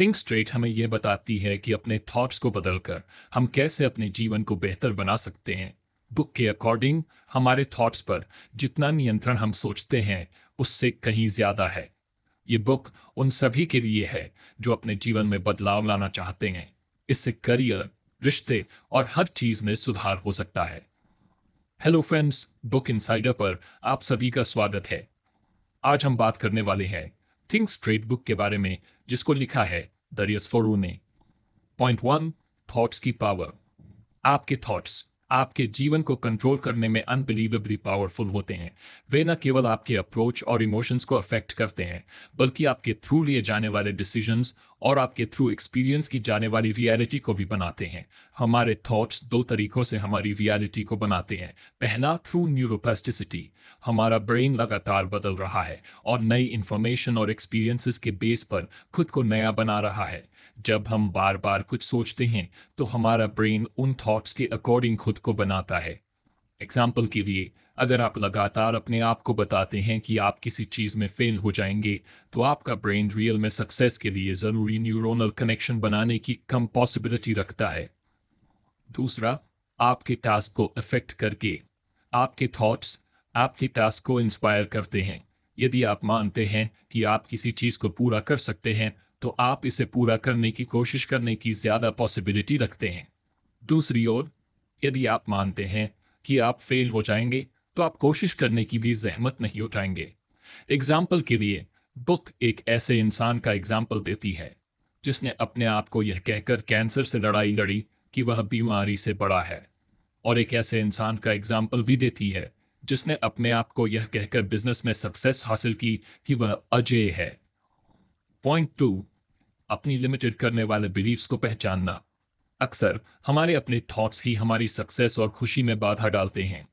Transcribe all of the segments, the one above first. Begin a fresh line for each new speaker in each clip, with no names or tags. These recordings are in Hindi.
थिंक स्ट्रेट हमें यह बताती है कि अपने थॉट्स को बदलकर हम कैसे अपने जीवन को बेहतर बना सकते हैं। बुक के अकॉर्डिंग हमारे थॉट्स पर जितना नियंत्रण हम सोचते हैं उससे कहीं ज्यादा है। ये बुक उन सभी के लिए है जो अपने जीवन में बदलाव लाना चाहते हैं। इससे करियर, रिश्ते और हर चीज में सुधार हो सकता है। हेलो फ्रेंड्स, बुक इनसाइडर पर आप सभी का स्वागत है। आज हम बात करने वाले हैं थिंक स्ट्रेट बुक के बारे में, जिसको लिखा है दरियस फोरू ने। पॉइंट 1, थॉट्स की पावर। आपके थॉट्स आपके जीवन को कंट्रोल करने में अनबिलीवेबली पावरफुल होते हैं। वे न केवल आपके अप्रोच और इमोशंस को अफेक्ट करते हैं, बल्कि आपके थ्रू लिए जाने वाले डिसीजंस और आपके थ्रू एक्सपीरियंस की जाने वाली रियलिटी को भी बनाते हैं। हमारे थॉट्स दो तरीकों से हमारी रियलिटी को बनाते हैं। पहला, थ्रू न्यूरोप्लास्टिसिटी। हमारा ब्रेन लगातार बदल रहा है और नई इंफॉर्मेशन और एक्सपीरियंसेस के बेस पर खुद को नया बना रहा है। जब हम बार बार कुछ सोचते हैं तो हमारा ब्रेन उन थॉट्स के अकॉर्डिंग खुद को बनाता है। एग्जाम्पल के लिए, अगर आप लगातार अपने आप को बताते हैं कि आप किसी चीज में फेल हो जाएंगे, तो आपका ब्रेन रियल में सक्सेस के लिए जरूरी न्यूरोनल कनेक्शन बनाने की कम पॉसिबिलिटी रखता है। दूसरा, आपके टास्क को अफेक्ट करके। आपके थॉट्स आपके टास्क को इंस्पायर करते हैं। यदि आप मानते हैं कि आप किसी चीज को पूरा कर सकते हैं, तो आप इसे पूरा करने की कोशिश करने की ज्यादा पॉसिबिलिटी रखते हैं। दूसरी ओर, यदि आप मानते हैं कि आप फेल हो जाएंगे, तो आप कोशिश करने की भी जहमत नहीं उठाएंगे। एग्जाम्पल के लिए, बुक एक ऐसे इंसान का एग्जाम्पल देती है जिसने अपने आप को यह कहकर कैंसर से लड़ाई लड़ी कि वह बीमारी से बड़ा है, और एक ऐसे इंसान का एग्जाम्पल भी देती है जिसने अपने आप को यह कहकर बिजनेस में सक्सेस हासिल की कि वह अजेय है। पॉइंट 2, अपनी लिमिटेड करने वाले बिलीफ्स को पहचानना। अक्सर हमारे अपने थॉट्स ही हमारी सक्सेस और खुशी में बाधा डालते हैं।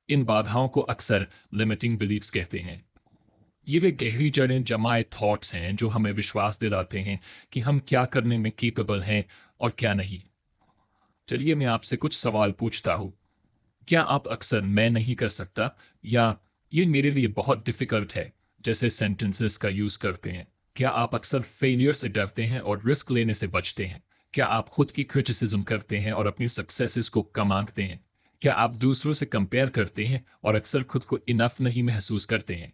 इन बाधाओं को अक्सर लिमिटिंग बिलीफ्स कहते हैं। ये वे गहरी जड़ें जमाए थॉट्स हैं जो हमें विश्वास दिलाते हैं कि हम क्या करने में केपेबल हैं और क्या नहीं। चलिए मैं आपसे कुछ सवाल पूछता हूँ। क्या आप अक्सर मैं नहीं कर सकता या ये मेरे लिए बहुत डिफिकल्ट है जैसे सेंटेंसेस का यूज करते हैं? क्या आप अक्सर फेलियर से डरते हैं और रिस्क लेने से बचते हैं? क्या आप खुद की क्रिटिसिज्म करते हैं और अपनी सक्सेसेस को कम आंकते हैं? क्या आप दूसरों से कंपेयर करते हैं और अक्सर खुद को इनफ नहीं महसूस करते हैं?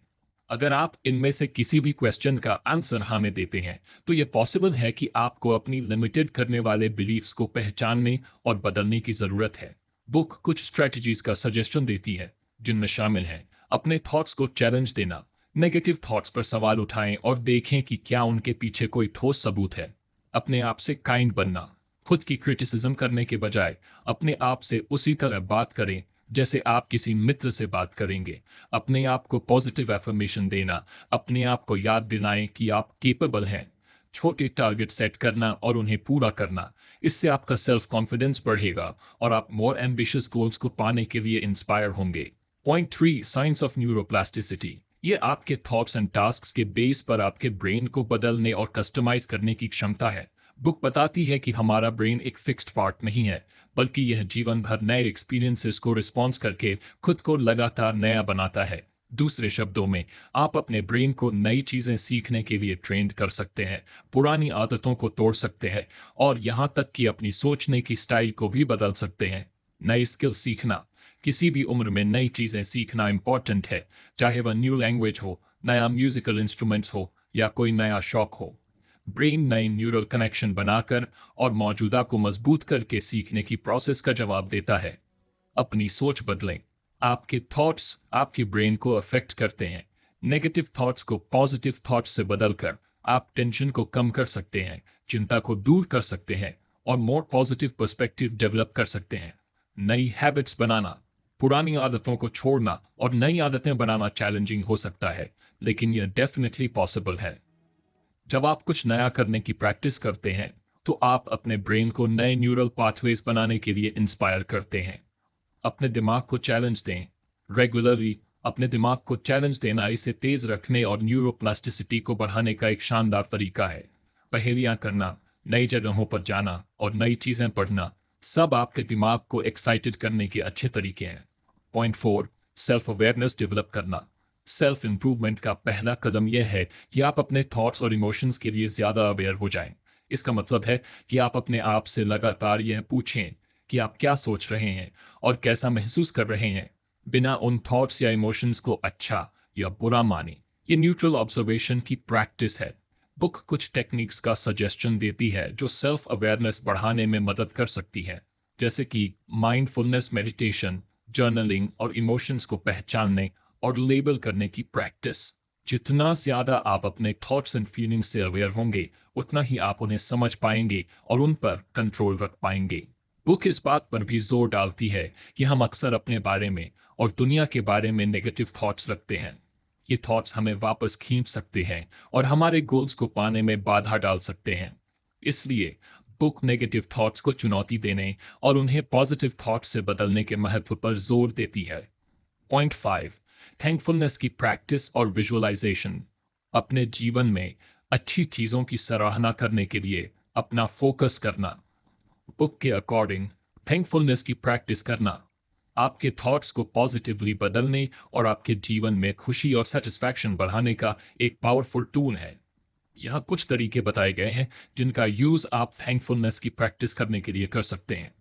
अगर आप इनमें से किसी भी क्वेश्चन का आंसर हाँ में देते हैं, तो यह पॉसिबल है कि आपको अपनी लिमिटेड करने वाले बिलीफ्स को पहचानने और बदलने की जरूरत है। बुक कुछ स्ट्रेटजीज का सजेशन देती है, जिनमें शामिल है अपने थॉट्स को चैलेंज देना। नेगेटिव थॉट्स पर सवाल उठाएं और देखें कि क्या उनके पीछे कोई ठोस सबूत है। अपने आप से काइंड बनना। खुद की क्रिटिसिज्म करने के बजाय अपने आप से उसी तरह बात करें जैसे आप किसी मित्र से बात करेंगे। अपने आप को पॉजिटिव एफर्मेशन देना। अपने आप को याद दिलाएं कि आप केपेबल हैं। छोटे टारगेट सेट करना और उन्हें पूरा करना। इससे आपका सेल्फ कॉन्फिडेंस बढ़ेगा और आप मोर एम्बिशियस गोल्स को पाने के लिए इंस्पायर होंगे। Point 3, science of neuroplasticity. ये आपके थॉट्स एंड टास्क्स के बेस पर आपके ब्रेन को बदलने और कस्टमाइज करने की क्षमता है। बुक बताती है कि हमारा ब्रेन एक फिक्स्ड पार्ट नहीं है, बल्कि यह जीवन भर नए एक्सपीरियंसेस को रिस्पॉन्स करके खुद को लगातार नया बनाता है। दूसरे शब्दों में, आप अपने ब्रेन को नई चीजें सीखने के लिए ट्रेंड कर सकते हैं, पुरानी आदतों को तोड़ सकते हैं और यहाँ तक कि अपनी सोचने की स्टाइल को भी बदल सकते हैं। नई स्किल सीखना। किसी भी उम्र में नई चीजें सीखना इंपॉर्टेंट है, चाहे वह न्यू लैंग्वेज हो, नया म्यूजिकल इंस्ट्रूमेंट्स हो या कोई नया शौक हो। ब्रेन नए न्यूरल कनेक्शन बनाकर और मौजूदा को मजबूत करके सीखने की प्रोसेस का जवाब देता है। अपनी सोच बदलें। आपके थॉट्स आपके ब्रेन को अफेक्ट करते हैं। नेगेटिव थॉट्स को पॉजिटिव थॉट्स से बदलकर आप टेंशन को कम कर सकते हैं, चिंता को दूर कर सकते हैं और मोर पॉजिटिव पर्सपेक्टिव डेवलप कर सकते हैं। नई हैबिट्स बनाना। पुरानी आदतों को छोड़ना और नई आदतें बनाना चैलेंजिंग हो सकता है, लेकिन यह डेफिनेटली पॉसिबल है। जब आप कुछ नया करने की प्रैक्टिस करते हैं, तो आप अपने ब्रेन को नए न्यूरल पाथवेज बनाने के लिए इंस्पायर करते हैं। अपने दिमाग को चैलेंज दें। रेगुलरली अपने दिमाग को चैलेंज देना इसे तेज रखने और न्यूरोप्लास्टिसिटी को बढ़ाने का एक शानदार तरीका है। पहेलियां करना, नई जगहों पर जाना और नई चीजें पढ़ना सब आपके दिमाग को एक्साइटेड करने के अच्छे तरीके हैं। पॉइंट 4, सेल्फ अवेयरनेस डेवलप करना। सेल्फ इंप्रूवमेंट का पहला कदम यह है कि आप अपने थॉट्स और इमोशंस के लिए ज्यादा अवेयर हो जाएं। इसका मतलब है कि आप अपने आप से लगातार यह पूछें कि आप क्या सोच रहे हैं और कैसा महसूस कर रहे हैं, बिना उन थॉट्स या इमोशंस को अच्छा या बुरा माने। ये न्यूट्रल ऑब्जर्वेशन की प्रैक्टिस है। बुक कुछ टेक्निक्स का सजेशन देती है जो सेल्फ अवेयरनेस बढ़ाने में मदद कर सकती है, जैसे कि माइंडफुलनेस मेडिटेशन, जर्नलिंग और इमोशंस को पहचानने और लेबल करने की प्रैक्टिस। जितना ज्यादा आप अपने थॉट्स एंड फीलिंग्स से अवेयर होंगे, उतना ही आप उन्हें समझ पाएंगे और उन पर कंट्रोल रख पाएंगे। बुक इस बात पर भी जोर डालती है कि हम अक्सर अपने बारे में और दुनिया के बारे में नेगेटिव थॉट्स रखते हैं। ये थॉट्स हमें वापस खींच सकते हैं और हमारे गोल्स को पाने में बाधा डाल सकते हैं। इसलिए बुक नेगेटिव थॉट्स को चुनौती देने और उन्हें पॉजिटिव थॉट्स से बदलने के महत्व पर जोर देती है। पॉइंट 5, थैंकफुलनेस की प्रैक्टिस और विजुअलाइजेशन। अपने जीवन में अच्छी चीजों की सराहना करने के लिए अपना फोकस करना। बुक के अकॉर्डिंग थैंकफुलनेस की प्रैक्टिस करना आपके थॉट्स को पॉजिटिवली बदलने और आपके जीवन में खुशी और सेटिस्फैक्शन बढ़ाने का एक पावरफुल टूल है। यहाँ कुछ तरीके बताए गए हैं जिनका यूज आप थैंकफुलनेस की प्रैक्टिस करने के लिए कर सकते हैं।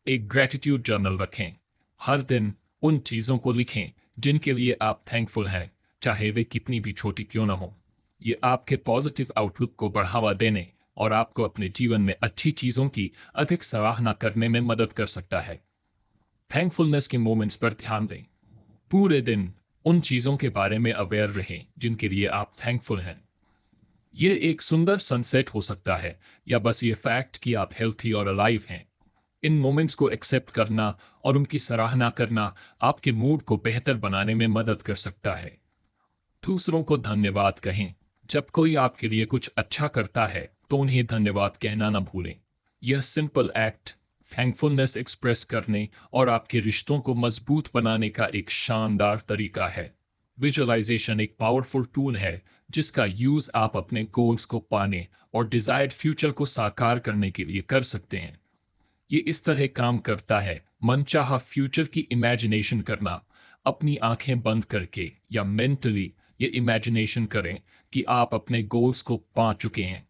एक ग्रेटिट्यूड जर्नल रखें। हर दिन उन चीजों को लिखें जिनके लिए आप थैंकफुल हैं, चाहे वे कितनी भी छोटी क्यों न हो। ये आपके पॉजिटिव आउटलुक को बढ़ावा देने और आपको अपने जीवन में अच्छी चीजों की अधिक सराहना करने में मदद कर सकता है। थैंकफुलनेस के मोमेंट्स पर ध्यान दें। पूरे दिन उन चीजों के बारे में अवेयर रहें जिनके लिए आप थैंकफुल हैं। ये एक सुंदर सनसेट हो सकता है या बस ये फैक्ट कि आप हेल्थी और अलाइव हैं। इन मोमेंट्स को एक्सेप्ट करना और उनकी सराहना करना आपके मूड को बेहतर बनाने में मदद कर सकता है। दूसरों को धन्यवाद कहें। जब कोई आपके लिए कुछ अच्छा करता है तो उन्हें धन्यवाद कहना न भूलें। यह सिंपल एक्ट थैंकफुलनेस एक्सप्रेस करने और आपके रिश्तों को मजबूत बनाने का एक शानदार तरीका है। विजुअलाइजेशन एक पावरफुल टूल है जिसका यूज आप अपने गोल्स को पाने और डिजायर्ड फ्यूचर को साकार करने के लिए कर सकते हैं। ये इस तरह काम करता है, मनचाहा फ्यूचर की इमेजिनेशन करना। अपनी आंखें बंद करके या मेंटली ये इमेजिनेशन करें कि आप अपने गोल्स को पा चुके हैं।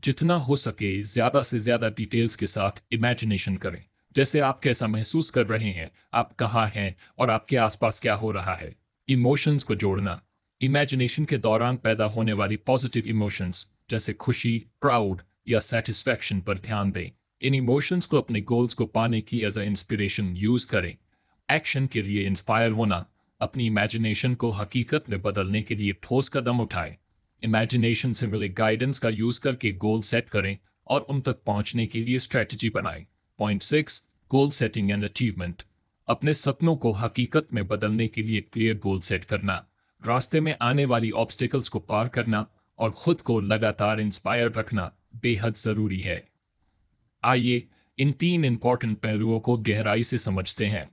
जितना हो सके ज्यादा से ज्यादा डिटेल्स के साथ इमेजिनेशन करें, जैसे आप कैसा महसूस कर रहे हैं, आप कहाँ हैं और आपके आसपास क्या हो रहा है। इमोशंस को जोड़ना। इमेजिनेशन के दौरान पैदा होने वाली पॉजिटिव इमोशंस जैसे खुशी, प्राउड या सेटिस्फैक्शन पर ध्यान दें। इन इमोशंस को अपने गोल्स को पाने की एज अ इंस्पिरेशन यूज करें। एक्शन के लिए इंस्पायर होना। अपनी इमेजिनेशन को हकीकत में बदलने के लिए ठोस कदम उठाएं। इमेजिनेशन से मिले गाइडेंस का यूज करके गोल सेट करें और उन तक पहुंचने के लिए स्ट्रेटजी बनाएं। Point 6, goal setting and achievement. अपने सपनों को हकीकत में बदलने के लिए क्लियर गोल सेट करना, रास्ते में आने वाली ऑब्स्टिकल्स को पार करना और खुद को लगातार इंस्पायर रखना बेहद जरूरी है। आइए इन 3 इंपॉर्टेंट पहलुओं को गहराई से समझते हैं।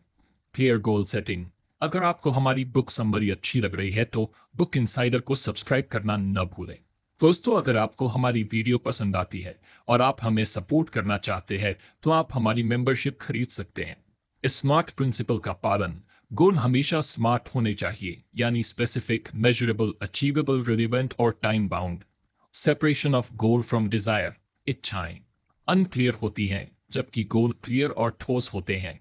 Clear goal setting. अगर आपको हमारी बुक समरी अच्छी लग रही है तो बुक इनसाइडर को सब्सक्राइब करना न भूलें। दोस्तों, अगर आपको हमारी वीडियो पसंद आती है और आप हमें सपोर्ट करना चाहते हैं तो आप हमारी मेंबरशिप खरीद सकते हैं। स्मार्ट प्रिंसिपल का पालन। गोल हमेशा स्मार्ट होने चाहिए, यानी स्पेसिफिक, मेजरेबल, अचीवेबल, रिलेवेंट और time bound. Separation of goal from Dzire. इच्छाएं अनक्लियर होती हैं जबकि गोल क्लियर और ठोस होते हैं।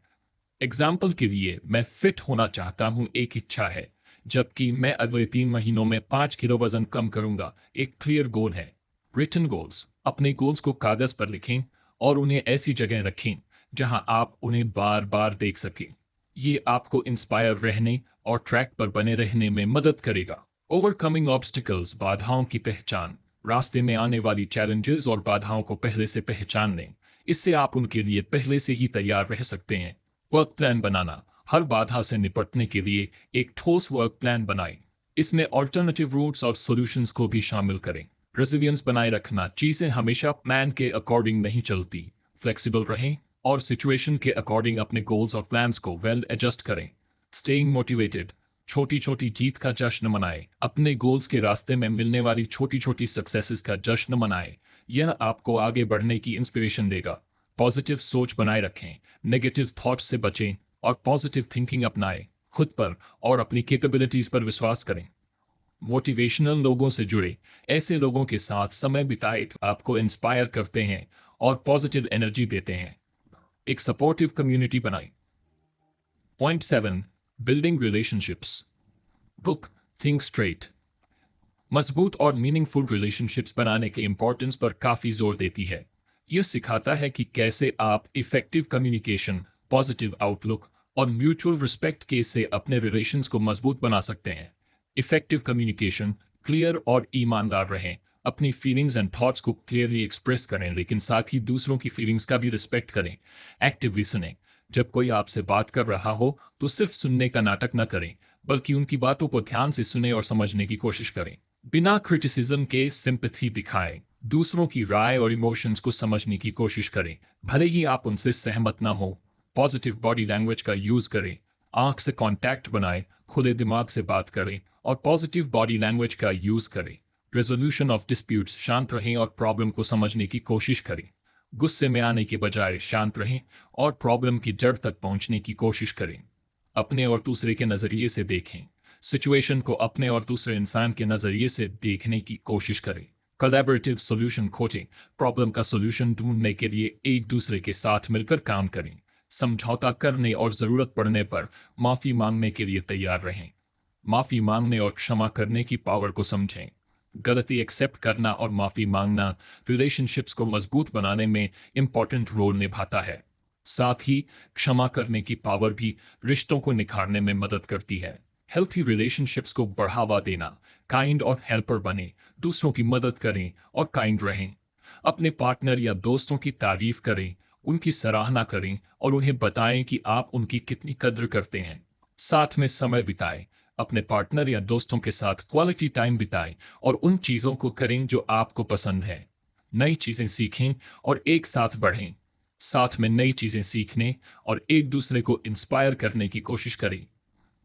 एग्जाम्पल के लिए, मैं फिट होना चाहता हूं, एक इच्छा है, जबकि मैं अगले 3 महीनों में 5 किलो वजन कम करूंगा, एक क्लियर गोल है। Written goals. अपने गोल्स को कागज पर लिखें और उन्हें ऐसी जगह रखें जहां आप उन्हें बार बार देख सकें। ये आपको इंस्पायर रहने और ट्रैक पर बने रहने में मदद करेगा। Overcoming obstacles. बाधाओं की पहचान। रास्ते में आने वाली चैलेंजेस और बाधाओं को पहले से पहचान लें। इससे आप उनके लिए पहले से ही तैयार रह सकते हैं। वर्क प्लान बनाना। हर बाधा से निपटने के लिए एक ठोस वर्क प्लान बनाएं। इसमें ऑल्टरनेटिव रूट्स और सॉल्यूशंस को भी शामिल करें। रेजिलियंस बनाए रखना। चीजें हमेशा प्लान के अकॉर्डिंग नहीं चलती। फ्लेक्सिबल रहें और सिचुएशन के अकॉर्डिंग अपने गोल्स और प्लान्स को वेल एडजस्ट करें। Staying motivated. छोटी छोटी जीत का जश्न मनाएं। अपने गोल्स के रास्ते में मिलने वाली छोटी छोटी सक्सेसेस का जश्न मनाएं। यह आपको आगे बढ़ने की इंस्पिरेशन देगा। पॉजिटिव सोच बनाए रखें, नेगेटिव थॉट्स से बचें और पॉजिटिव थिंकिंग अपनाएं। खुद पर और अपनी कैपेबिलिटीज पर विश्वास करें। मोटिवेशनल लोगों से जुड़े। ऐसे लोगों के साथ समय बिताए आपको इंस्पायर करते हैं और पॉजिटिव एनर्जी देते हैं। एक सपोर्टिव कम्युनिटी बनाएं। Point 7, building relationships. Book think straight मजबूत और मीनिंगफुल रिलेशनशिप्स बनाने के इंपॉर्टेंस पर काफी जोर देती है। यह सिखाता है कि कैसे आप इफेक्टिव कम्युनिकेशन, पॉजिटिव आउटलुक और म्यूचुअल रिस्पेक्ट के से अपने रिलेशंस को मजबूत बना सकते हैं। इफेक्टिव कम्युनिकेशन, क्लियर और ईमानदार रहें। अपनी फीलिंग्स एंड थॉट्स को क्लियरली एक्सप्रेस करें, लेकिन साथ ही दूसरों की फीलिंग्स का भी रिस्पेक्ट करें। एक्टिवली सुनें। जब कोई आपसे बात कर रहा हो तो सिर्फ सुनने का नाटक न करें, बल्कि उनकी बातों को ध्यान से सुने और समझने की कोशिश करें। बिना क्रिटिसिज्म के सिंपैथी दिखाएं। दूसरों की राय और इमोशंस को समझने की कोशिश करें, भले ही आप उनसे सहमत ना हो। पॉजिटिव बॉडी लैंग्वेज का यूज करें। आंख से कांटेक्ट बनाएं, खुले दिमाग से बात करें और पॉजिटिव बॉडी लैंग्वेज का यूज करें। रेजोल्यूशन ऑफ डिस्प्यूट्स, शांत रहें और प्रॉब्लम को समझने की कोशिश करें। गुस्से में आने के बजाय शांत रहें और प्रॉब्लम की जड़ तक पहुंचने की कोशिश करें। अपने और दूसरे के नजरिए से देखें। सिचुएशन को अपने और दूसरे इंसान के नजरिए से देखने की कोशिश करें। कोलैबोरेटिव सॉल्यूशन खोजें। प्रॉब्लम का सॉल्यूशन ढूंढने के लिए एक दूसरे के साथ मिलकर काम करें। समझौता करने और जरूरत पड़ने पर माफी मांगने के लिए तैयार रहें। माफी मांगने और क्षमा करने की पावर को समझें। गलती एक्सेप्ट करना और माफी मांगना रिलेशनशिप्स को मजबूत बनाने में इंपॉर्टेंट रोल निभाता है। साथ ही क्षमा करने की पावर भी रिश्तों को निखारने में मदद करती है। हेल्थी रिलेशनशिप्स को बढ़ावा देना। काइंड और हेल्पर बने। दूसरों की मदद करें और काइंड रहें। अपने पार्टनर या दोस्तों की तारीफ करें, उनकी सराहना करें और उन्हें बताएं कि आप उनकी कितनी कद्र करते हैं। साथ में समय बिताएं। अपने पार्टनर या दोस्तों के साथ क्वालिटी टाइम बिताएं और उन चीजों को करें जो आपको पसंद है। नई चीजें सीखें और एक साथ बढ़ें। साथ में नई चीजें सीखने और एक दूसरे को इंस्पायर करने की कोशिश करें।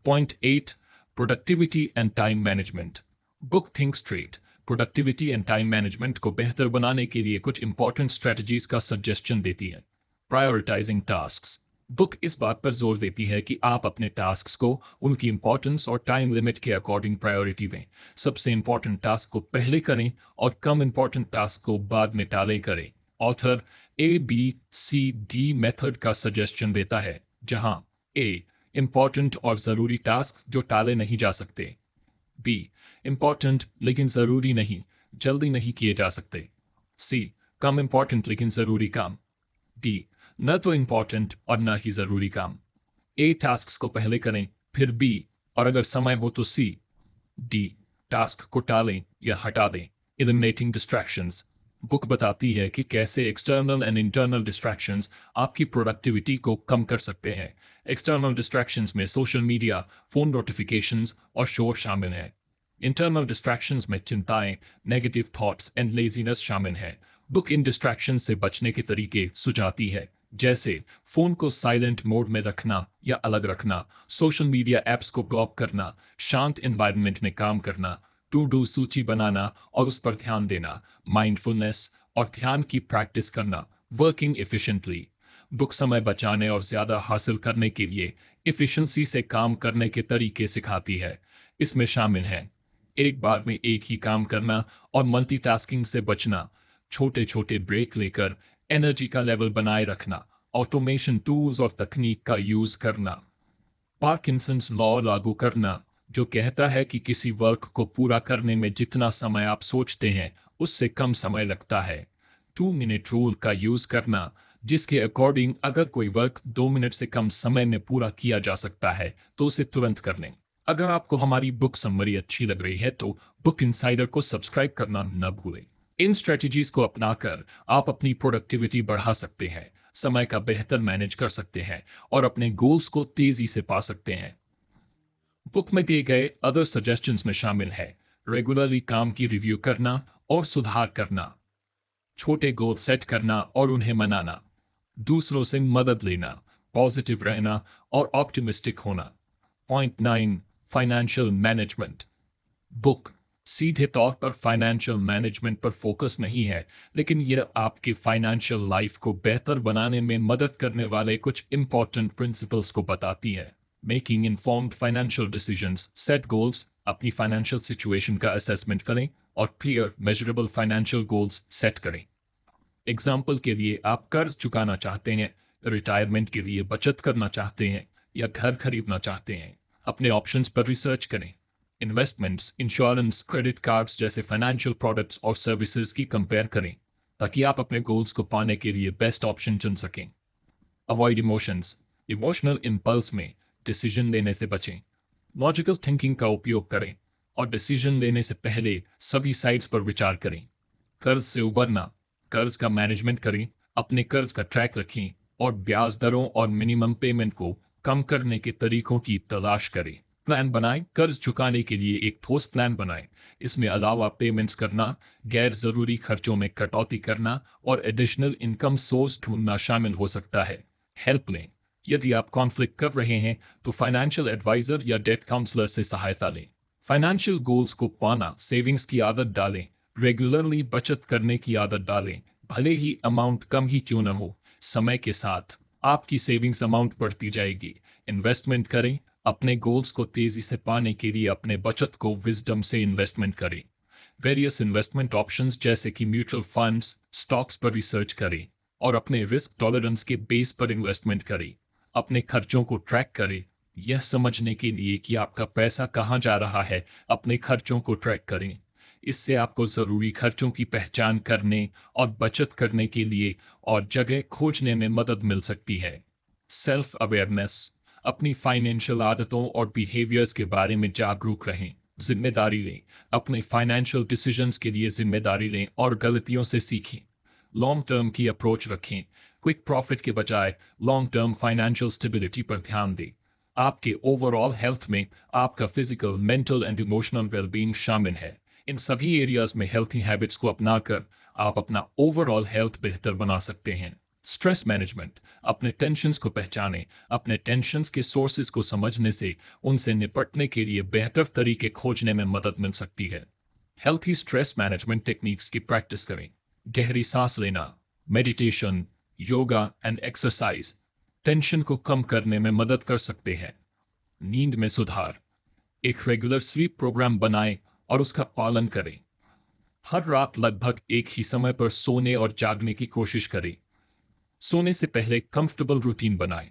Point 8, productivity and time management. Book think straight productivity and time management को बेहतर बनाने के लिए कुछ इंपॉर्टेंट स्ट्रेटजीज का सजेशन देती है। Prioritising tasks. बुक इस बात पर जोर देती है कि आप अपने टास्क्स को उनकी इंपॉर्टेंस और टाइम लिमिट के अकॉर्डिंग प्रायोरिटी दें। सबसे इंपॉर्टेंट टास्क को पहले करें और कम इंपॉर्टेंट टास्क को बाद में टाले करें। ऑथर ABCD मेथड का सजेशन देता है, जहां A इंपॉर्टेंट और ज़रूरी टास्क जो टाले नहीं जा सकते। B इंपॉर्टेंट लेकिन ज़रूरी नहीं, जल्दी नहीं किए जा सकते। C कम इंपॉर्टेंट लेकिन ज़रूरी काम। D न तो इंपॉर्टेंट और न ही ज़रूरी काम। A टास्क को पहले करें, फिर B, और अगर समय हो तो C। D टास्क को टालें या हटा दें। Eliminating distractions. बुक बताती है कि कैसे एक्सटर्नल एंड इंटरनल डिस्ट्रैक्शंस आपकी प्रोडक्टिविटी को कम कर सकते हैं। एक्सटर्नल डिस्ट्रैक्शंस में सोशल मीडिया, फोन नोटिफिकेशंस और शोर शामिल हैं। इंटरनल डिस्ट्रैक्शंस में चिंताएं, नेगेटिव थॉट्स एंड लेजीनेस शामिल हैं। बुक इन डिस्ट्रैक्शन से बचने के तरीके सुझाती है, जैसे फोन को साइलेंट मोड में रखना या अलग रखना, सोशल मीडिया ऐप्स को ब्लॉक करना, शांत एनवायरनमेंट में काम करना, टू डू सूची बनाना और उस पर ध्यान देना, माइंडफुलनेस और ध्यान की प्रैक्टिस करना, वर्किंग एफिशिएंटली। बुक समय बचाने और ज्यादा हासिल करने के लिए एफिशिएंसी से काम करने के तरीके सिखाती है। इसमें शामिल हैं एक बार में एक ही काम करना और मल्टीटास्किंग से बचना, छोटे छोटे ब्रेक लेकर एनर्जी का लेवल बनाए रखना, ऑटोमेशन टूल्स और तकनीक का यूज करना। पार्किंसंस लॉ लागू करना, जो कहता है कि किसी वर्क को पूरा करने में जितना समय आप सोचते हैं उससे कम समय लगता है। 2 मिनट रूल का यूज करना, जिसके अकॉर्डिंग अगर कोई वर्क 2 मिनट से कम समय में पूरा किया जा सकता है तो उसे तुरंत कर लें। अगर आपको हमारी बुक समरी अच्छी लग रही है तो बुक इनसाइडर को सब्सक्राइब करना न भूलें। इन स्ट्रेटजीज को अपनाकर आप अपनी प्रोडक्टिविटी बढ़ा सकते हैं, समय का बेहतर मैनेज कर सकते हैं और अपने गोल्स को तेजी से पा सकते हैं। बुक में दिए गए अदर सजेशंस में शामिल है रेगुलरली काम की रिव्यू करना और सुधार करना, छोटे गोल सेट करना और उन्हें मनाना, दूसरों से मदद लेना, पॉजिटिव रहना और ऑप्टिमिस्टिक होना। Point 9, financial management. बुक सीधे तौर पर फाइनेंशियल मैनेजमेंट पर फोकस नहीं है, लेकिन यह आपके फाइनेंशियल लाइफ को बेहतर बनाने में मदद करने वाले कुछ इंपॉर्टेंट प्रिंसिपल्स को बताती है। Making informed financial decisions, set goals, अपनी फाइनेंशियल सिचुएशन का असेसमेंट करें और clear measurable financial goals set करें। एग्जाम्पल के लिए आप कर्ज चुकाना चाहते हैं, रिटायरमेंट के लिए बचत करना चाहते हैं या घर खरीदना चाहते हैं। अपने ऑप्शंस पर रिसर्च करें। इन्वेस्टमेंट्स, इंश्योरेंस, क्रेडिट कार्ड्स जैसे फाइनेंशियल प्रोडक्ट्स और सर्विसेज की कंपेयर करें ताकि आप अपने गोल्स को पाने के लिए बेस्ट ऑप्शन चुन सकें। अवॉइड इमोशंस, इमोशनल इम्पल्स में डिसीजन लेने से बचें। लॉजिकल थिंकिंग का उपयोग करें और डिसीजन लेने से पहले सभी साइड्स पर विचार करें। कर्ज से उबरना, कर्ज का मैनेजमेंट करें, अपने कर्ज का ट्रैक रखें और ब्याज दरों और मिनिमम पेमेंट को कम करने के तरीकों की तलाश करें। प्लान बनाएं, कर्ज चुकाने के लिए एक ठोस प्लान बनाएं। इसमें अलावा पेमेंट्स करना, गैर जरूरी खर्चों में कटौती करना और एडिशनल इनकम सोर्स ढूंढना शामिल हो सकता है। हेल्प लें, यदि आप कॉन्फ्लिक्ट कर रहे हैं तो फाइनेंशियल एडवाइजर या डेट काउंसलर से सहायता लें। फाइनेंशियल गोल्स को पाना, सेविंग्स की आदत डालें, रेगुलरली बचत करने की आदत डालें, भले ही अमाउंट कम ही क्यों न हो। समय के साथ आपकी सेविंग्स अमाउंट बढ़ती जाएगी। इन्वेस्टमेंट करें, अपने गोल्स को तेजी से पाने के लिए अपने बचत को विजडम से इन्वेस्टमेंट करें। वेरियस इन्वेस्टमेंट ऑप्शंस जैसे कि म्यूचुअल फंड्स, स्टॉक्स पर रिसर्च करें और अपने रिस्क टॉलरेंस के बेस पर इन्वेस्टमेंट करें। अपने खर्चों को ट्रैक करें, यह समझने के लिए कि आपका पैसा कहाँ जा रहा है। अपने खर्चों को ट्रैक करें, इससे आपको ज़रूरी खर्चों की पहचान करने और बचत करने के लिए और जगह खोजने में मदद मिल सकती है। सेल्फ अवेयरनेस, अपनी फाइनेंशियल आदतों और बिहेवियर्स के बारे में जागरूक रहें। जिम्मेदारी लें, अपने फाइनेंशियल डिसीजंस के लिए जिम्मेदारी लें और गलतियों से सीखें। लॉन्ग टर्म की अप्रोच रखें, क्विक प्रॉफिट के बजाय लॉन्ग टर्म फाइनेंशियल स्टेबिलिटी पर ध्यान दें। आपके ओवरऑल हेल्थ में आपका physical, mental and emotional wellbeing शामिल है। इन सभी एरियाज में हेल्थी हैबिट्स को अपनाकर आप अपना ओवरऑल हेल्थ बेहतर बना सकते हैं। स्ट्रेस मैनेजमेंट, अपने टेंशन्स को पहचानें। अपने टेंशन्स के सोर्सेज को समझने से उनसे निपटने के लिए बेहतर तरीके खोजने में मदद मिल सकती है। हेल्थी स्ट्रेस मैनेजमेंट टेक्निक्स की प्रैक्टिस करें। गहरी सांस लेना, meditation, yoga and exercise tension को कम करने में मदद कर सकते हैं। नींद में सुधार, एक रेगुलर स्लीप प्रोग्राम बनाएं और उसका पालन करें। हर रात लगभग एक ही समय पर सोने और जागने की कोशिश करें। सोने से पहले कंफर्टेबल रूटीन बनाएं।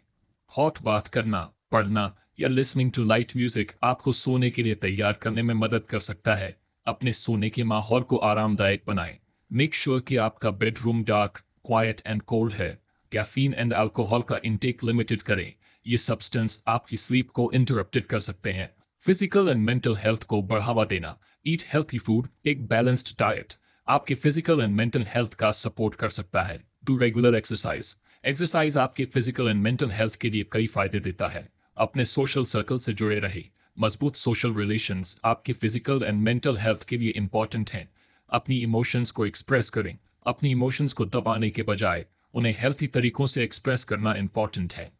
हॉट बाथ करना, पढ़ना या लिसनिंग टू लाइट म्यूजिक आपको सोने के लिए तैयार करने में मदद कर सकता है। अपने सोने के माहौल को आरामदायक बनाएं। मेक श्योर कि आपका bedroom dark, quiet and cold है। कैफीन एंड अल्कोहल का इंटेक लिमिटेड करें। ये सब्सटेंस आपकी स्लीप को इंटरप्टेड कर सकते हैं। फिजिकल एंड मेंटल हेल्थ को बढ़ावा देना, ईट हेल्थी फूड, एक बैलेंस्ड डाइट आपके फिजिकल एंड मेंटल हेल्थ का सपोर्ट कर सकता है। डू रेगुलर एक्सरसाइज, एक्सरसाइज आपके फिजिकल एंड मेंटल हेल्थ के लिए कई फायदे देता है। अपने सोशल सर्कल से जुड़े रहे, मजबूत सोशल रिलेशंस आपके फिजिकल एंड मेंटल हेल्थ के लिए इंपॉर्टेंट हैं। अपनी इमोशंस को एक्सप्रेस करें, अपनी इमोशंस को दबाने के बजाय उन्हें हेल्थी तरीकों से एक्सप्रेस करना इंपॉर्टेंट है।